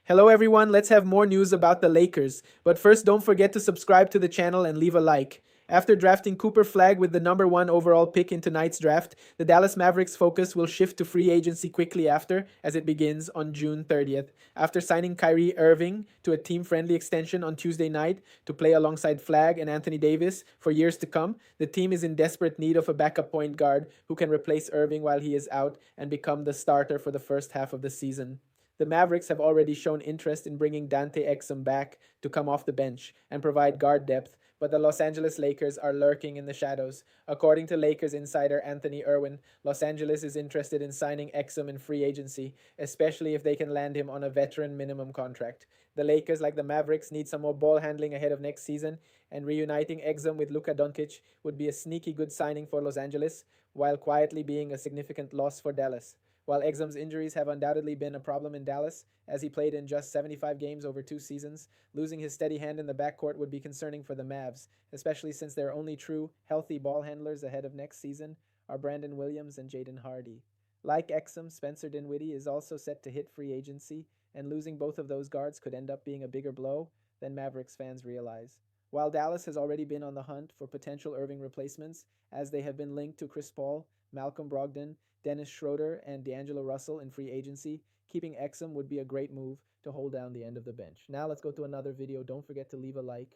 Hello everyone, let's have more news about the Lakers. But first, don't forget to subscribe to the channel and leave a like. After drafting Cooper Flagg with the number 1 overall pick in tonight's draft, the Dallas Mavericks' focus will shift to free agency quickly after, as it begins on June 30th. After signing Kyrie Irving to a team-friendly extension on Tuesday night to play alongside Flagg and Anthony Davis for years to come, the team is in desperate need of a backup point guard who can replace Irving while he is out and become the starter for the first half of the season. The Mavericks have already shown interest in bringing Dante Exum back to come off the bench and provide guard depth, but the Los Angeles Lakers are lurking in the shadows. According to Lakers insider Anthony Irwin, Los Angeles is interested in signing Exum in free agency, especially if they can land him on a veteran minimum contract. The Lakers, like the Mavericks, need some more ball handling ahead of next season, and reuniting Exum with Luka Doncic would be a sneaky good signing for Los Angeles, while quietly being a significant loss for Dallas. While Exum's injuries have undoubtedly been a problem in Dallas, as he played in just 75 games over 2 seasons, losing his steady hand in the backcourt would be concerning for the Mavs, especially since their only true, healthy ball handlers ahead of next season are Brandon Williams and Jaden Hardy. Like Exum, Spencer Dinwiddie is also set to hit free agency, and losing both of those guards could end up being a bigger blow than Mavericks fans realize. While Dallas has already been on the hunt for potential Irving replacements, as they have been linked to Chris Paul, Malcolm Brogdon, Dennis Schroeder, and D'Angelo Russell in free agency, keeping Exum would be a great move to hold down the end of the bench. Now let's go to another video. Don't forget to leave a like.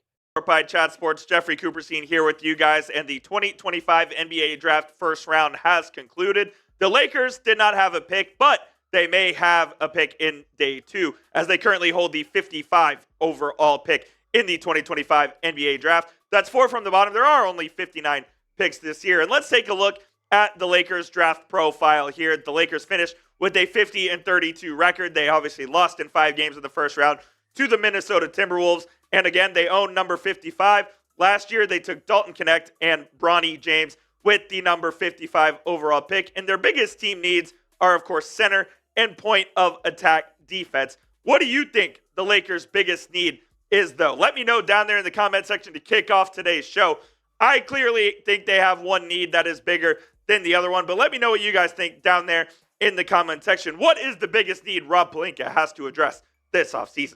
By Chat Sports, Jeffrey Cooperstein here with you guys, and the 2025 NBA Draft first round has concluded. The Lakers did not have a pick, but they may have a pick in day 2, as they currently hold the 55 overall pick in the 2025 NBA Draft. That's 4 from the bottom. There are only 59 picks this year, and let's take a look at the Lakers draft profile here. The Lakers finished with a 50-32 record. They obviously lost in 5 games in the first round to the Minnesota Timberwolves. And again, they own number 55. Last year, they took Dalton Knecht and Bronny James with the number 55 overall pick. And their biggest team needs are, of course, center and point of attack defense. What do you think the Lakers' biggest need is, though? Let me know down there in the comment section to kick off today's show. I clearly think they have one need that is bigger than the other one, but let me know what you guys think down there in the comment section. What is the biggest need Rob Pelinka has to address this offseason?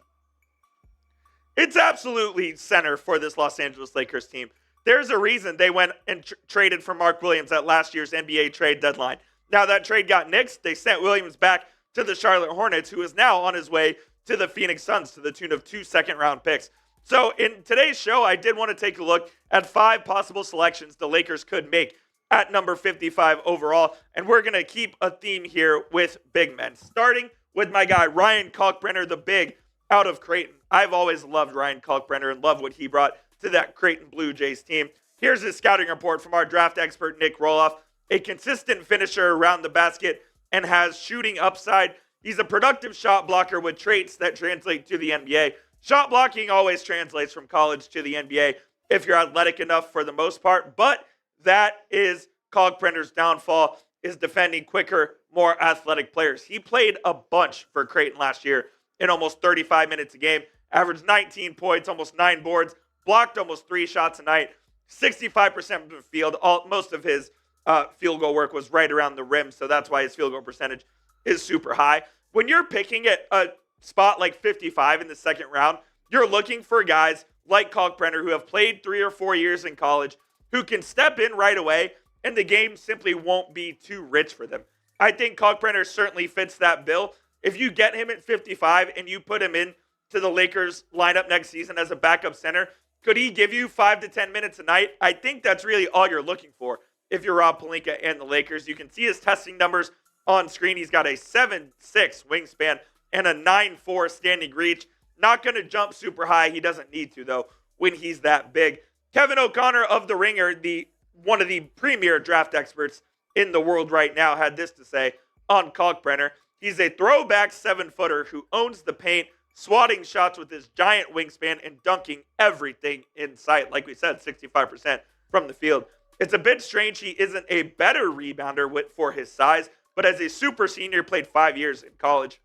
It's absolutely center for this Los Angeles Lakers team. There's a reason they went and traded for Mark Williams at last year's NBA trade deadline. Now that trade got nixed. They sent Williams back to the Charlotte Hornets, who is now on his way to the Phoenix Suns to the tune of 2 second-round picks. So in today's show, I did want to take a look at 5 possible selections the Lakers could make at number 55 overall, and we're going to keep a theme here with big men, starting with my guy Ryan Kalkbrenner, the big out of Creighton. I've always loved Ryan Kalkbrenner and love what he brought to that Creighton Blue Jays team. Here's his scouting report from our draft expert, Nick Roloff. A consistent finisher around the basket and has shooting upside. He's a productive shot blocker with traits that translate to the NBA. Shot blocking always translates from college to the NBA if you're athletic enough for the most part, but that is Kalkbrenner's downfall, is defending quicker, more athletic players. He played a bunch for Creighton last year in almost 35 minutes a game, averaged 19 points, almost 9 boards, blocked almost 3 shots a night, 65% from the field. Most of his field goal work was right around the rim, so that's why his field goal percentage is super high. When you're picking at a spot like 55 in the second round, you're looking for guys like Kalkbrenner who have played 3 or 4 years in college, who can step in right away, and the game simply won't be too rich for them. I think Kalkbrenner certainly fits that bill. If you get him at 55 and you put him in to the Lakers lineup next season as a backup center, could he give you 5 to 10 minutes a night? I think that's really all you're looking for if you're Rob Pelinka and the Lakers. You can see his testing numbers on screen. He's got a 7'6 wingspan and a 9'4 standing reach. Not going to jump super high. He doesn't need to, though, when he's that big. Kevin O'Connor of The Ringer, one of the premier draft experts in the world right now, had this to say on Kalkbrenner. He's a throwback 7-footer who owns the paint, swatting shots with his giant wingspan and dunking everything in sight. Like we said, 65% from the field. It's a bit strange he isn't a better rebounder for his size, but as a super senior, played 5 years in college.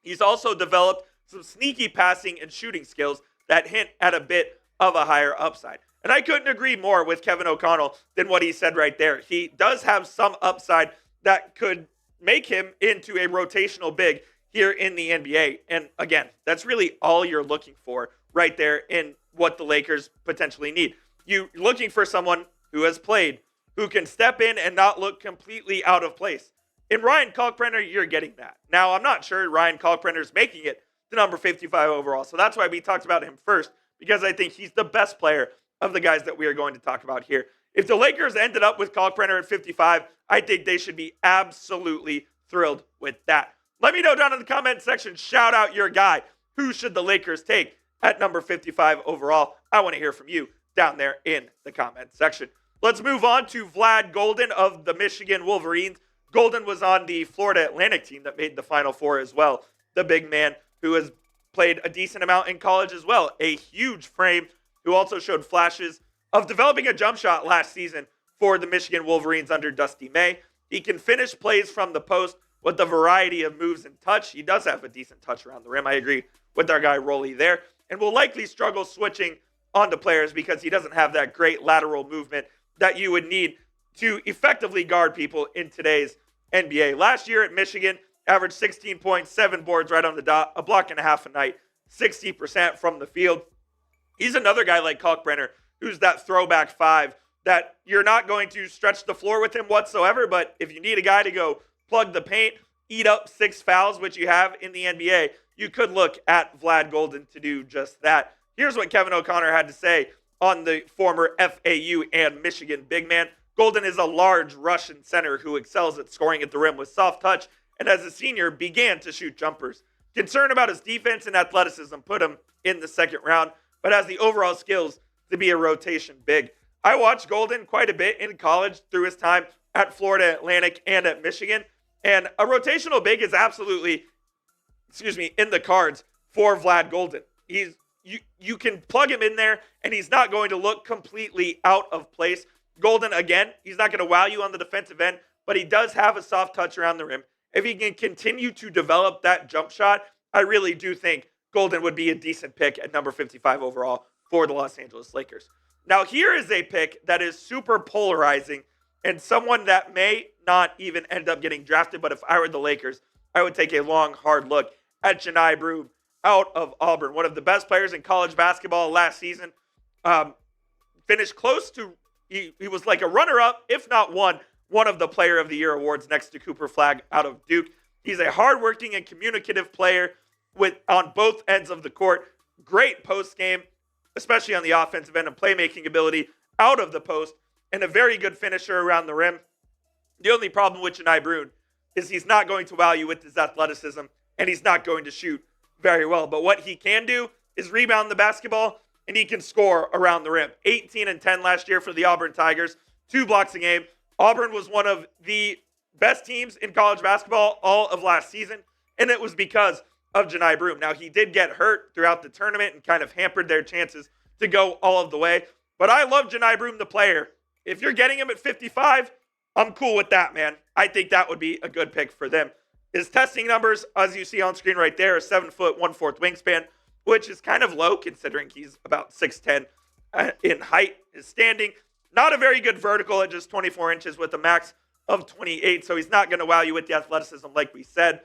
He's also developed some sneaky passing and shooting skills that hint at a bit of a higher upside. And I couldn't agree more with Kevin O'Connell than what he said right there. He does have some upside that could make him into a rotational big. here in the NBA. And again, that's really all you're looking for right there in what the Lakers potentially need. You're looking for someone who has played, who can step in and not look completely out of place. In Ryan Kalkbrenner, you're getting that. Now, I'm not sure Ryan Kalkbrenner is making it to number 55 overall. So that's why we talked about him first, because I think he's the best player of the guys that we are going to talk about here. If the Lakers ended up with Kalkbrenner at 55, I think they should be absolutely thrilled with that. Let me know down in the comment section. Shout out your guy. Who should the Lakers take at number 55 overall? I want to hear from you down there in the comment section. Let's move on to Vlad Golden of the Michigan Wolverines. Golden was on the Florida Atlantic team that made the Final Four as well. The big man who has played a decent amount in college as well. A huge frame who also showed flashes of developing a jump shot last season for the Michigan Wolverines under Dusty May. He can finish plays from the post with a variety of moves and touch. He does have a decent touch around the rim. I agree with our guy Rolly there. And will likely struggle switching onto players because he doesn't have that great lateral movement that you would need to effectively guard people in today's NBA. Last year at Michigan, averaged 16.7 boards right on the dot, a block and a half a night, 60% from the field. He's another guy like Kalkbrenner, who's that throwback five that you're not going to stretch the floor with him whatsoever, but if you need a guy to go plug the paint, eat up 6 fouls, which you have in the NBA, you could look at Vlad Golden to do just that. Here's what Kevin O'Connor had to say on the former FAU and Michigan big man. Golden is a large Russian center who excels at scoring at the rim with soft touch, and as a senior began to shoot jumpers. Concern about his defense and athleticism put him in the second round, but has the overall skills to be a rotation big. I watched Golden quite a bit in college through his time at Florida Atlantic and at Michigan, and a rotational big is absolutely, in the cards for Vlad Golden. You can plug him in there, and he's not going to look completely out of place. Golden, again, he's not going to wow you on the defensive end, but he does have a soft touch around the rim. If he can continue to develop that jump shot, I really do think Golden would be a decent pick at number 55 overall for the Los Angeles Lakers. Now, here is a pick that is super polarizing and someone that may not even end up getting drafted, but if I were the Lakers, I would take a long, hard look at Johni Broome out of Auburn, one of the best players in college basketball last season. Finished close to, he was like a runner-up, if not one of the Player of the Year awards next to Cooper Flagg out of Duke. He's a hardworking and communicative player on both ends of the court. Great post game, especially on the offensive end, and playmaking ability out of the post, and a very good finisher around the rim. The only problem with Johni Broome is he's not going to wow you with his athleticism, and he's not going to shoot very well. But what he can do is rebound the basketball, and he can score around the rim. 18 and 10 last year for the Auburn Tigers, 2 blocks a game. Auburn was one of the best teams in college basketball all of last season, and it was because of Johni Broome. Now, he did get hurt throughout the tournament and kind of hampered their chances to go all of the way. But I love Johni Broome, the player. If you're getting him at 55, I'm cool with that, man. I think that would be a good pick for them. His testing numbers, as you see on screen right there, are 7 foot, 1/4 wingspan, which is kind of low considering he's about 6'10 in height. His standing, not a very good vertical at just 24 inches with a max of 28. So he's not going to wow you with the athleticism like we said.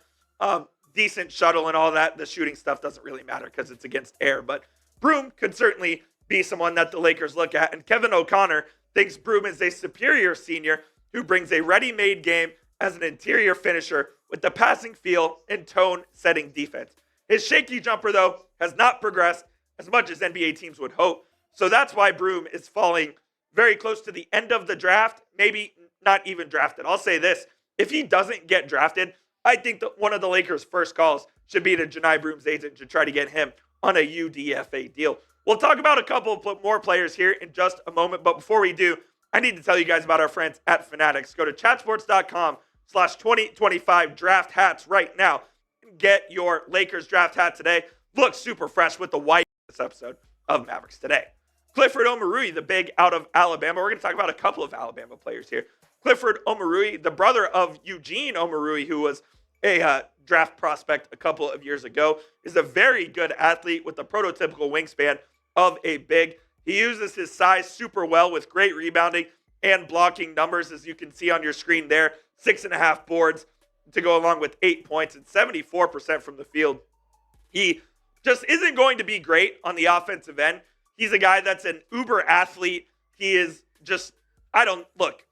Decent shuttle and all that. The shooting stuff doesn't really matter because it's against air. But Broome could certainly be someone that the Lakers look at. And Kevin O'Connor thinks Broome is a superior senior who brings a ready-made game as an interior finisher with the passing feel and tone-setting defense. His shaky jumper, though, has not progressed as much as NBA teams would hope. So that's why Broome is falling very close to the end of the draft, maybe not even drafted. I'll say this. If he doesn't get drafted, I think that one of the Lakers' first calls should be to Johni Broome's agent to try to get him on a UDFA deal. We'll talk about a couple of more players here in just a moment, but before we do, I need to tell you guys about our friends at Fanatics. Go to chatsports.com/2025 draft hats right now and get your Lakers draft hat today. Looks super fresh with the white this episode of Mavericks Today. Clifford Omoruyi, the big out of Alabama. We're going to talk about a couple of Alabama players here. Clifford Omoruyi, the brother of Eugene Omoruyi, who was a draft prospect a couple of years ago, is a very good athlete with the prototypical wingspan of a big. He uses his size super well with great rebounding and blocking numbers, as you can see on your screen there. 6.5 boards, to go along with 8 points and 74% from the field. He just isn't going to be great on the offensive end. He's a guy that's an uber athlete. He is just, look,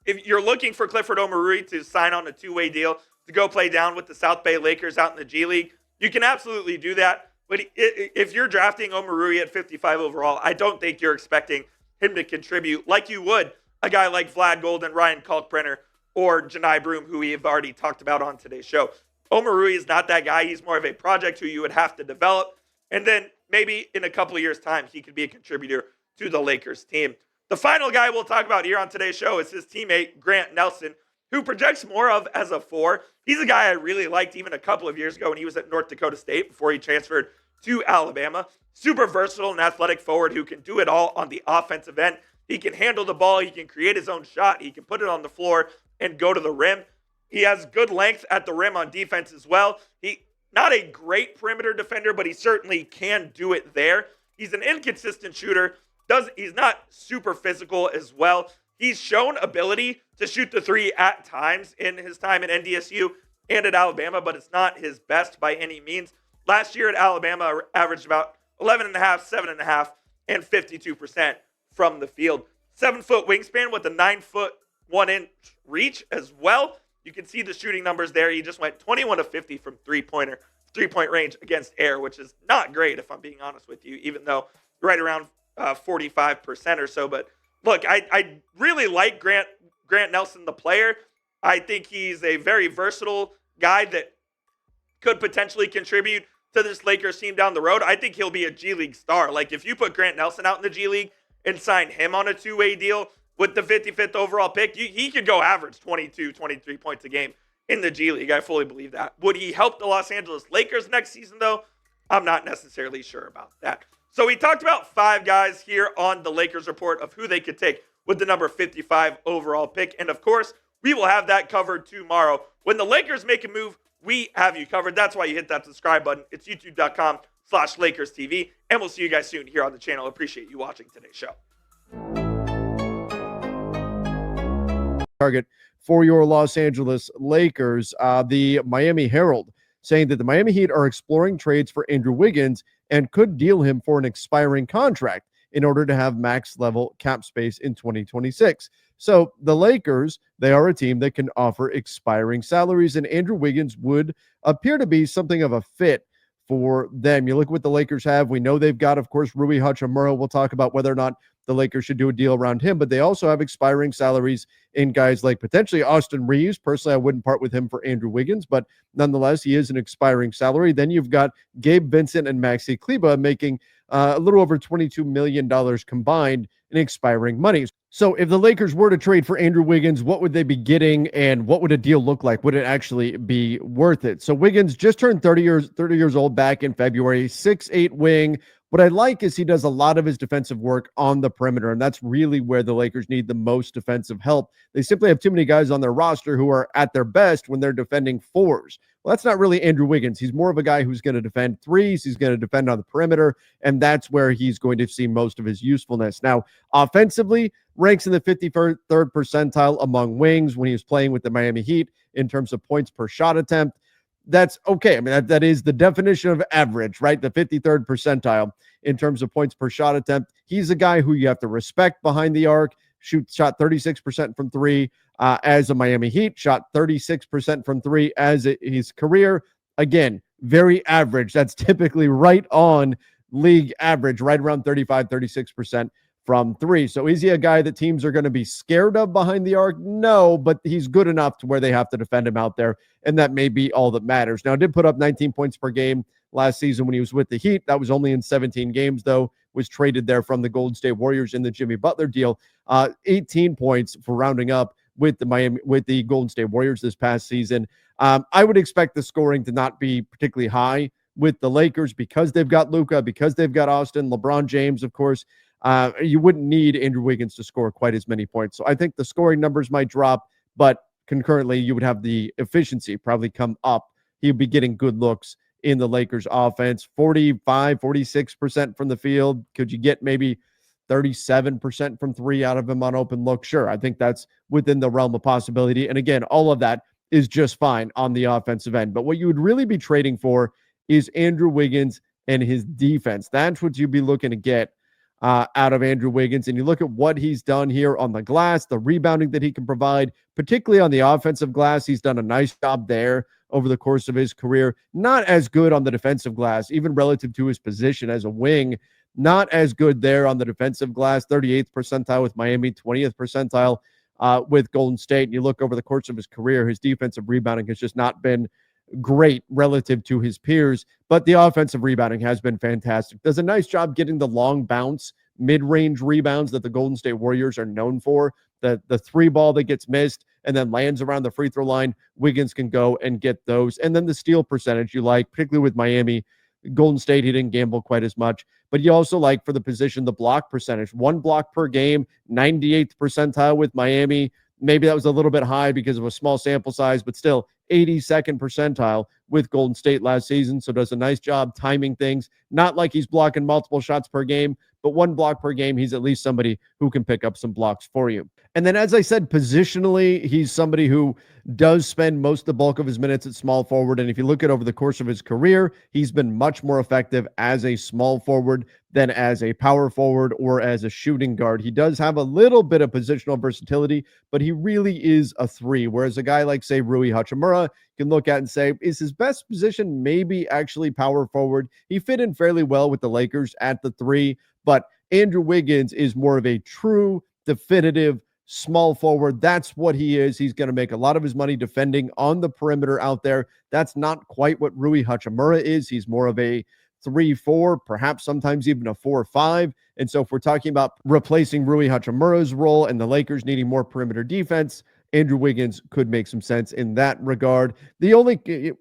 if you're looking for Clifford Omarui to sign on a two-way deal to go play down with the South Bay Lakers out in the G League, you can absolutely do that. But if you're drafting Omarui at 55 overall, I don't think you're expecting him to contribute like you would a guy like Vlad Golden, Ryan Kalkbrenner, or Janai Broom, who we have already talked about on today's show. Omarui is not that guy. He's more of a project who you would have to develop. And then maybe in a couple of years' time, he could be a contributor to the Lakers team. The final guy we'll talk about here on today's show is his teammate, Grant Nelson, who projects more of as a 4. He's a guy I really liked even a couple of years ago when he was at North Dakota State before he transferred to Alabama. Super versatile and athletic forward who can do it all on the offensive end. He can handle the ball. He can create his own shot. He can put it on the floor and go to the rim. He has good length at the rim on defense as well. He not a great perimeter defender, but he certainly can do it there. He's an inconsistent shooter. He's not super physical as well. He's shown ability to shoot the three at times in his time at NDSU and at Alabama, but it's not his best by any means. Last year at Alabama, averaged about 11.5, 7.5, and 52% from the field. 7-foot wingspan with a 9-foot 1-inch reach as well. You can see the shooting numbers there. He just went 21 of 50 from three-point range against air, which is not great if I'm being honest with you, even though right around 45% or so. But look, I really like Grant Nelson, the player. I think he's a very versatile guy that could potentially contribute to this Lakers team down the road. I think he'll be a G League star. Like if you put Grant Nelson out in the G League and sign him on a two-way deal with the 55th overall pick, he could go average 22, 23 points a game in the G League. I fully believe that. Would he help the Los Angeles Lakers next season, though? I'm not necessarily sure about that. So we talked about 5 guys here on the Lakers report of who they could take with the number 55 overall pick. And of course, we will have that covered tomorrow. When the Lakers make a move, we have you covered. That's why you hit that subscribe button. It's youtube.com/LakersTV. And we'll see you guys soon here on the channel. Appreciate you watching today's show. Target for your Los Angeles Lakers. The Miami Herald saying that the Miami Heat are exploring trades for Andrew Wiggins and could deal him for an expiring contract in order to have max level cap space in 2026. So the Lakers, they are a team that can offer expiring salaries, and Andrew Wiggins would appear to be something of a fit for them. You look what the Lakers have. We know they've got, of course, Rui Hachimura. We'll talk about whether or not the Lakers should do a deal around him, but they also have expiring salaries in guys like potentially Austin Reeves. Personally, I wouldn't part with him for Andrew Wiggins, but nonetheless, he is an expiring salary. Then you've got Gabe Vincent and Maxi Kleber making a little over $22 million combined in expiring money. So if the Lakers were to trade for Andrew Wiggins, what would they be getting, and what would a deal look like? Would it actually be worth it? So Wiggins just turned 30 years old back in February, 6'8" wing. What I like is he does a lot of his defensive work on the perimeter, and that's really where the Lakers need the most defensive help. They simply have too many guys on their roster who are at their best when they're defending 4s. Well, that's not really Andrew Wiggins. He's more of a guy who's going to defend 3s. He's going to defend on the perimeter, and that's where he's going to see most of his usefulness. Now, offensively, ranks in the 53rd percentile among wings when he was playing with the Miami Heat in terms of points per shot attempt. That's okay. I mean, that is the definition of average, right? The 53rd percentile in terms of points per shot attempt. He's a guy who you have to respect behind the arc. Shot 36% from 3 as a Miami Heat. Shot 36% from 3 as his career. Again, very average. That's typically right on league average, right around 36% from 3. So is he a guy that teams are going to be scared of behind the arc? No, but he's good enough to where they have to defend him out there, and that may be all that matters. Now, did put up 19 points per game last season when he was with the Heat. That was only in 17 games, though. Was traded there from the Golden State Warriors in the Jimmy Butler deal. 18 points for rounding up with the Golden State Warriors this past season. I would expect the scoring to not be particularly high with the Lakers because they've got Luka, because they've got Austin, LeBron James, of course. You wouldn't need Andrew Wiggins to score quite as many points. So I think the scoring numbers might drop, but concurrently you would have the efficiency probably come up. He'd be getting good looks in the Lakers offense, 45, 46% from the field. Could you get maybe 37% from 3 out of him on open look? Sure. I think that's within the realm of possibility. And again, all of that is just fine on the offensive end. But what you would really be trading for is Andrew Wiggins and his defense. That's what you'd be looking to get out of Andrew Wiggins. And you look at what he's done here on the glass, the rebounding that he can provide, particularly on the offensive glass. He's done a nice job there over the course of his career. Not as good on the defensive glass, even relative to his position as a wing. Not as good there on the defensive glass, 38th percentile with Miami, 20th percentile with Golden State. And you look over the course of his career, his defensive rebounding has just not been great relative to his peers, but the offensive rebounding has been fantastic. Does a nice job getting the long bounce, mid-range rebounds that the Golden State Warriors are known for. The three ball that gets missed and then lands around the free throw line, Wiggins can go and get those. And then the steal percentage you like, particularly with Miami. Golden State, he didn't gamble quite as much, but you also like for the position, the block percentage, 1 block per game, 98th percentile with Miami. Maybe that was a little bit high because of a small sample size, but still 82nd percentile with Golden State last season. So does a nice job timing things. Not like he's blocking multiple shots per game, but 1 block per game. He's at least somebody who can pick up some blocks for you. And then, as I said, positionally, he's somebody who does spend most of the bulk of his minutes at small forward. And if you look at over the course of his career, he's been much more effective as a small forward than as a power forward or as a shooting guard. He does have a little bit of positional versatility, but he really is a 3. Whereas a guy like, say, Rui Hachimura can look at and say, is his best position maybe actually power forward? He fit in fairly well with the Lakers at the 3, but Andrew Wiggins is more of a true, definitive small forward. That's what he is. He's going to make a lot of his money defending on the perimeter out there. That's not quite what Rui Hachimura is. He's more of a 3-4, perhaps sometimes even a 4-5. And so if we're talking about replacing Rui Hachimura's role and the Lakers needing more perimeter defense, Andrew Wiggins could make some sense in that regard. The only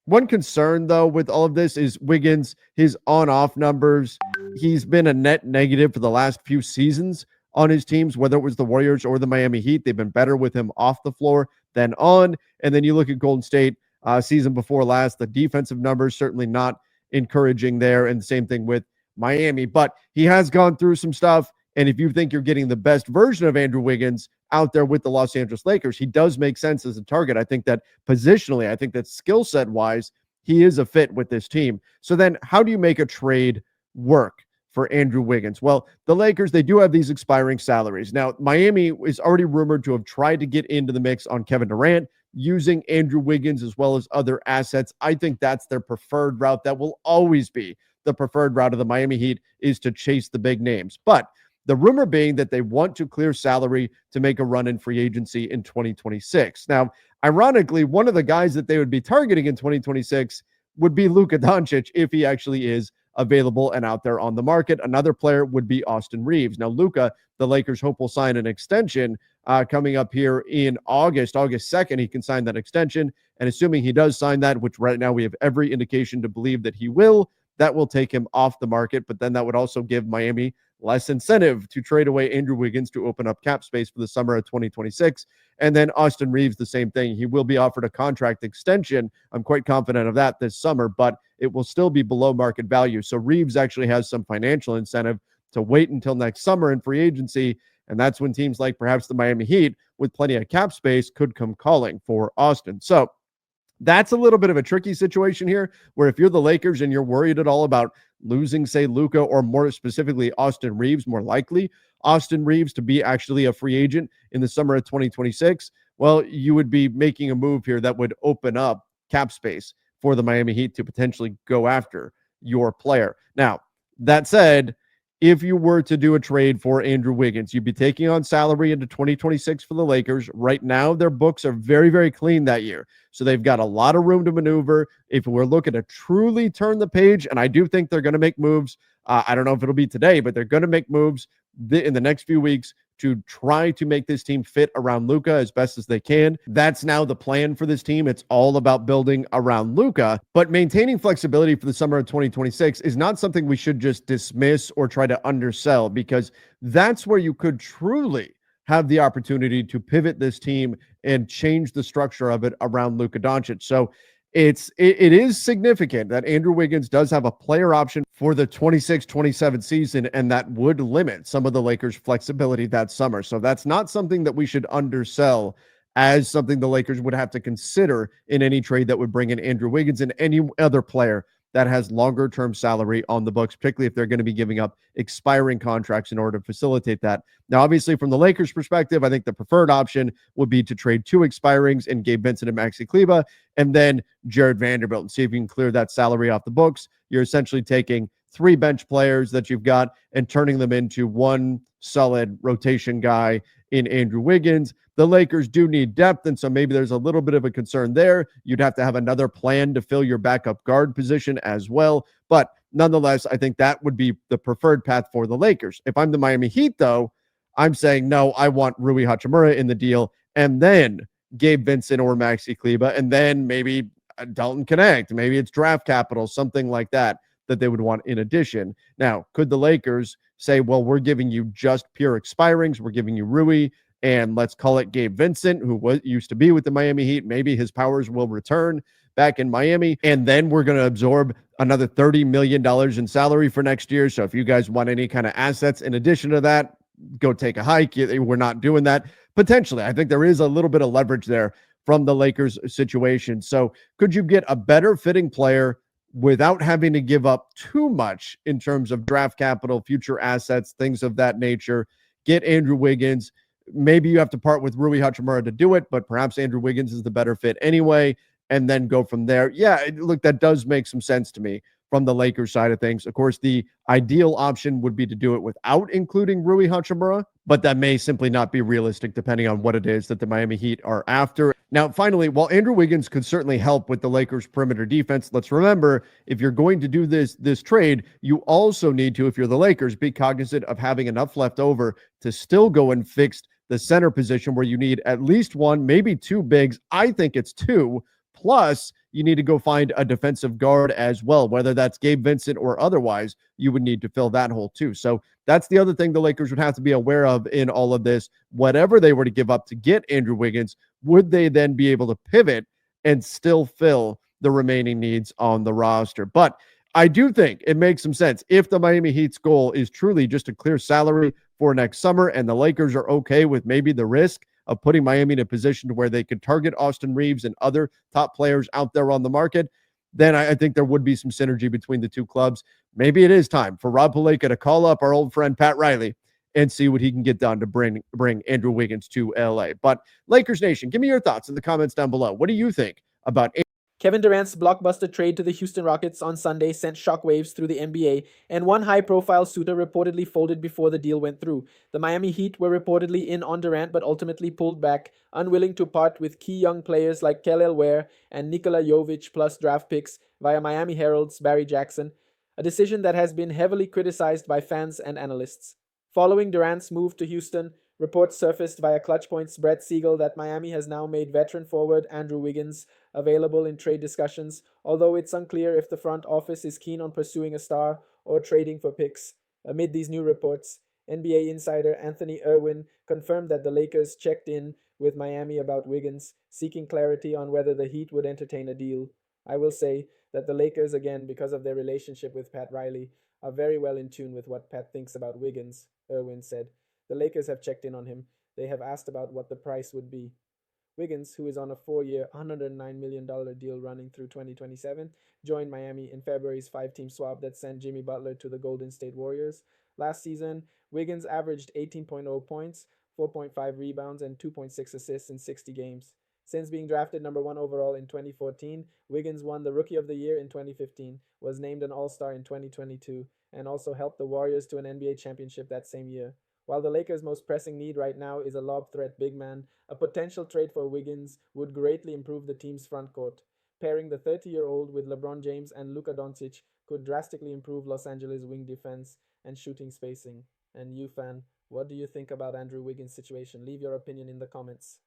one concern, though, with all of this is Wiggins, his on-off numbers. He's been a net negative for the last few seasons on his teams, whether it was the Warriors or the Miami Heat. They've been better with him off the floor than on. And then you look at Golden State season before last, the defensive numbers certainly not encouraging there. And the same thing with Miami. But he has gone through some stuff. And if you think you're getting the best version of Andrew Wiggins out there with the Los Angeles Lakers, he does make sense as a target. I think that positionally, I think that skill set wise, he is a fit with this team. So then how do you make a trade work for Andrew Wiggins? Well, the Lakers, they do have these expiring salaries. Now, Miami is already rumored to have tried to get into the mix on Kevin Durant using Andrew Wiggins as well as other assets. I think that's their preferred route. That will always be the preferred route of the Miami Heat, is to chase the big names. But the rumor being that they want to clear salary to make a run in free agency in 2026. Now, ironically, one of the guys that they would be targeting in 2026 would be Luka Doncic if he actually is available and out there on the market. Another player would be Austin Reeves. Now, Luka, the Lakers hope will sign an extension coming up here in August 2nd. He can sign that extension. And assuming he does sign that, which right now we have every indication to believe that he will, that will take him off the market. But then that would also give Miami less incentive to trade away Andrew Wiggins to open up cap space for the summer of 2026. And then Austin Reeves, the same thing. He will be offered a contract extension. I'm quite confident of that this summer, but it will still be below market value. So Reeves actually has some financial incentive to wait until next summer in free agency. And that's when teams like perhaps the Miami Heat, with plenty of cap space, could come calling for Austin. So that's a little bit of a tricky situation here, where if you're the Lakers and you're worried at all about losing, say, Luka, or more specifically Austin Reeves, more likely Austin Reeves to be actually a free agent in the summer of 2026, well, you would be making a move here that would open up cap space for the Miami Heat to potentially go after your player. Now, that said, if you were to do a trade for Andrew Wiggins, you'd be taking on salary into 2026 for the Lakers. Right now, their books are very, very clean that year. So they've got a lot of room to maneuver. If we're looking to truly turn the page, and I do think they're going to make moves, I don't know if it'll be today, but they're going to make moves in the next few weeks to try to make this team fit around Luka as best as they can. That's now the plan for this team. It's all about building around Luka, but maintaining flexibility for the summer of 2026 is not something we should just dismiss or try to undersell, because that's where you could truly have the opportunity to pivot this team and change the structure of it around Luka Doncic. So it is significant that Andrew Wiggins does have a player option for the 26-27 season, and that would limit some of the Lakers' flexibility that summer. So that's not something that we should undersell as something the Lakers would have to consider in any trade that would bring in Andrew Wiggins and any other player that has longer term salary on the books, particularly if they're going to be giving up expiring contracts in order to facilitate that. Now, obviously, from the Lakers' perspective, I think the preferred option would be to trade two expirings in Gabe Vincent and Maxi Kleba, and then Jared Vanderbilt, and see if you can clear that salary off the books. You're essentially taking three bench players that you've got and turning them into one solid rotation guy in Andrew Wiggins. The Lakers do need depth, and so maybe there's a little bit of a concern there. You'd have to have another plan to fill your backup guard position as well. But nonetheless, I think that would be the preferred path for the Lakers. If I'm the Miami Heat, though, I'm saying, no, I want Rui Hachimura in the deal, and then Gabe Vincent or Maxi Kleba, and then maybe Dalton Connect. Maybe it's draft capital, something like that they would want in addition. Now, could the Lakers say, well, we're giving you just pure expirings, we're giving you Rui, and let's call it Gabe Vincent, who used to be with the Miami Heat. Maybe his powers will return back in Miami, and then we're going to absorb another $30 million in salary for next year. So if you guys want any kind of assets in addition to that, go take a hike. We're not doing that. Potentially, I think there is a little bit of leverage there from the Lakers situation. So could you get a better fitting player without having to give up too much in terms of draft capital, future assets, things of that nature? Get Andrew Wiggins. Maybe you have to part with Rui Hachimura to do it, but perhaps Andrew Wiggins is the better fit anyway, and then go from there. Yeah, look, that does make some sense to me from the Lakers side of things. Of course, the ideal option would be to do it without including Rui Hachimura, but that may simply not be realistic depending on what it is that the Miami Heat are after. Now, finally, while Andrew Wiggins could certainly help with the Lakers' perimeter defense, let's remember, if you're going to do this trade, you also need to, if you're the Lakers, be cognizant of having enough left over to still go and fix the center position where you need at least one, maybe two bigs. I think it's two. Plus, you need to go find a defensive guard as well, whether that's Gabe Vincent or otherwise. You would need to fill that hole too. So that's the other thing the Lakers would have to be aware of in all of this. Whatever they were to give up to get Andrew Wiggins, would they then be able to pivot and still fill the remaining needs on the roster? But I do think it makes some sense if the Miami Heat's goal is truly just to clear salary for next summer, and the Lakers are okay with maybe the risk of putting Miami in a position to where they could target Austin Reeves and other top players out there on the market, then I think there would be some synergy between the two clubs. Maybe it is time for Rob Pelinka to call up our old friend Pat Riley and see what he can get done to bring Andrew Wiggins to LA. But Lakers Nation, give me your thoughts in the comments down below. What do you think about Kevin Durant's blockbuster trade to the Houston Rockets on Sunday sent shockwaves through the NBA, and one high-profile suitor reportedly folded before the deal went through. The Miami Heat were reportedly in on Durant but ultimately pulled back, unwilling to part with key young players like Kelly Ware and Nikola Jovic plus draft picks via Miami Herald's Barry Jackson, a decision that has been heavily criticized by fans and analysts. Following Durant's move to Houston, reports surfaced via ClutchPoint's Brett Siegel that Miami has now made veteran forward Andrew Wiggins available in trade discussions, although it's unclear if the front office is keen on pursuing a star or trading for picks. Amid these new reports, NBA insider Anthony Irwin confirmed that the Lakers checked in with Miami about Wiggins, seeking clarity on whether the Heat would entertain a deal. I will say that the Lakers, again, because of their relationship with Pat Riley, are very well in tune with what Pat thinks about Wiggins, Irwin said. The Lakers have checked in on him. They have asked about what the price would be. Wiggins, who is on a 4-year, $109 million deal running through 2027, joined Miami in February's 5-team swap that sent Jimmy Butler to the Golden State Warriors. Last season, Wiggins averaged 18.0 points, 4.5 rebounds, and 2.6 assists in 60 games. Since being drafted number 1 overall in 2014, Wiggins won the Rookie of the Year in 2015, was named an All-Star in 2022, and also helped the Warriors to an NBA championship that same year. While the Lakers' most pressing need right now is a lob threat big man, a potential trade for Wiggins would greatly improve the team's front court. Pairing the 30-year-old with LeBron James and Luka Doncic could drastically improve Los Angeles' wing defense and shooting spacing. And you, fan, what do you think about Andrew Wiggins' situation? Leave your opinion in the comments.